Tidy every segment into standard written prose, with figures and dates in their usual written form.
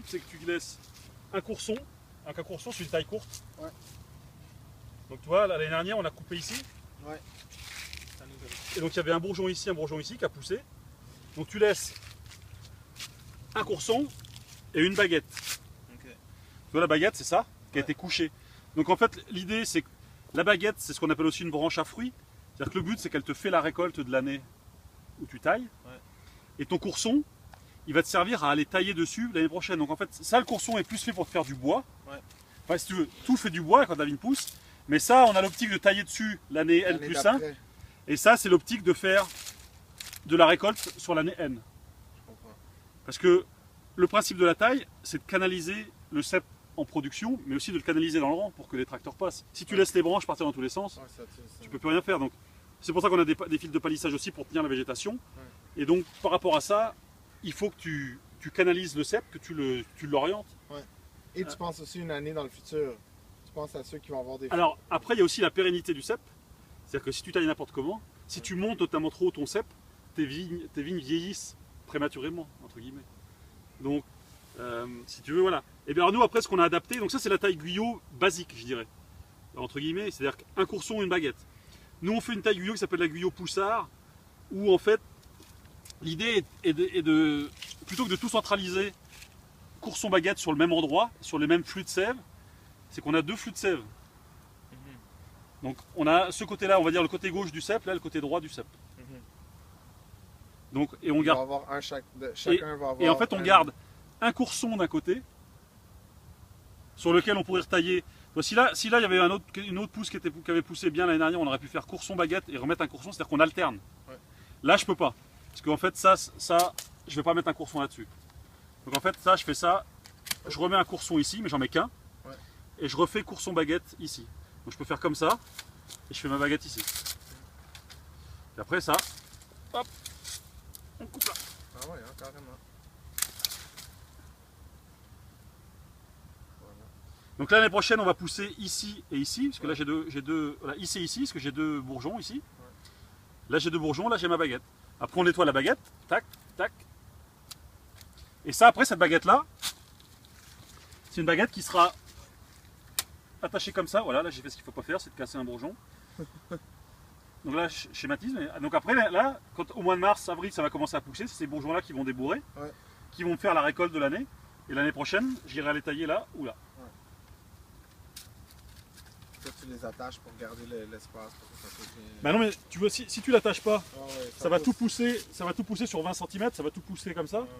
principe, c'est que tu laisses un courson. Donc un courson, c'est une taille courte. Ouais. Donc tu vois, l'année dernière, on a coupé ici. Ouais. Et donc il y avait un bourgeon ici qui a poussé. Donc tu laisses un courson et une baguette. Okay. Tu vois, la baguette, c'est ça, qui a été couchée. Donc en fait, l'idée, c'est que la baguette, c'est ce qu'on appelle aussi une branche à fruits. C'est-à-dire que le but, c'est qu'elle te fait la récolte de l'année où tu tailles. Ouais. Et ton courson, il va te servir à aller tailler dessus l'année prochaine. Donc en fait, ça, le courson est plus fait pour te faire du bois. Ouais. Enfin, si tu veux, tout fait du bois quand la vigne pousse. Mais ça, on a l'optique de tailler dessus l'année N plus 1. Et ça, c'est l'optique de faire de la récolte sur l'année N. Je comprends. Parce que le principe de la taille, c'est de canaliser le cep en production, mais aussi de le canaliser dans le rang pour que les tracteurs passent. Si tu laisses les branches partir dans tous les sens, tu peux plus rien faire. Donc, c'est pour ça qu'on a des fils de palissage aussi pour tenir la végétation. Ouais. Et donc, par rapport à ça, il faut que tu canalises le cep, que tu l'orientes. Ouais. Et tu penses aussi une année dans le futur. Tu penses à ceux qui vont avoir des... Alors, après, il y a aussi la pérennité du cep. C'est-à-dire que si tu tailles n'importe comment, si tu montes notamment trop ton cep, tes vignes vieillissent prématurément, entre guillemets. Donc, si tu veux, voilà. Et bien alors nous, après, ce qu'on a adapté, donc ça c'est la taille guyot basique, je dirais, entre guillemets, c'est-à-dire un courson, une baguette. Nous, on fait une taille guyot qui s'appelle la guyot poussard, où en fait, l'idée est de, plutôt que de tout centraliser, courson baguette sur le même endroit, sur les mêmes flux de sève, c'est qu'on a deux flux de sève. Donc on a ce côté-là, on va dire le côté gauche du cep, là le côté droit du cep. Donc, et on garde. Va avoir un chacun va avoir. Et en fait, on garde un courson d'un côté, sur lequel on pourrait retailler. Si là, il y avait une autre pousse qui avait poussé bien l'année dernière, on aurait pu faire courson baguette et remettre un courson, c'est-à-dire qu'on alterne. Ouais. Là, je peux pas, parce qu'en fait, ça, je vais pas mettre un courson là-dessus. Donc en fait, ça, je fais ça, je remets un courson ici, mais j'en mets qu'un, ouais. Et je refais courson baguette ici. Donc je peux faire comme ça, et je fais ma baguette ici. Et après ça, hop, on coupe là. Ah ouais, hein, carrément. Voilà. Donc l'année prochaine, on va pousser ici et ici, parce que là j'ai deux, voilà, ici et ici, parce que j'ai deux bourgeons ici. Ouais. Là j'ai deux bourgeons, là j'ai ma baguette. Après on nettoie la baguette, tac, tac. Et ça, après cette baguette là, c'est une baguette qui sera attachée comme ça. Voilà, là j'ai fait ce qu'il ne faut pas faire, c'est de casser un bourgeon. Donc là, je schématise. Donc après, là, quand, au mois de mars, avril, ça va commencer à pousser, c'est ces bourgeons-là qui vont débourrer, ouais. Qui vont faire la récolte de l'année. Et l'année prochaine, j'irai les tailler là ou là. Ouais. Toi, tu les attaches pour garder l'espace. Bah non, mais tu veux, si tu l'attaches pas, ouais, ça va tout pousser sur 20 cm, ça va tout pousser comme ça. Ouais, ouais.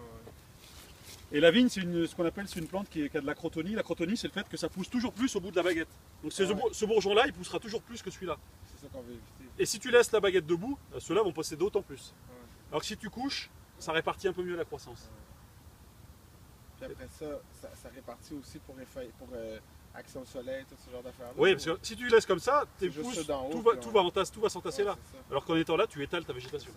Et la vigne, c'est ce qu'on appelle une plante qui a de l'acrotonie. L'acrotonie, c'est le fait que ça pousse toujours plus au bout de la baguette. Donc ce bourgeon-là, il poussera toujours plus que celui-là. C'est ça qu'on veut éviter. Et si tu laisses la baguette debout, ceux-là vont passer d'autant plus. Ouais. Alors que si tu couches, ça répartit un peu mieux la croissance. Ouais. Puis après ça répartit aussi pour accès au soleil, tout ce genre d'affaires-là. Oui, parce que si tu laisses comme ça, tes pousses, tout va s'entasser là. Alors qu'en étant là, tu étales ta végétation.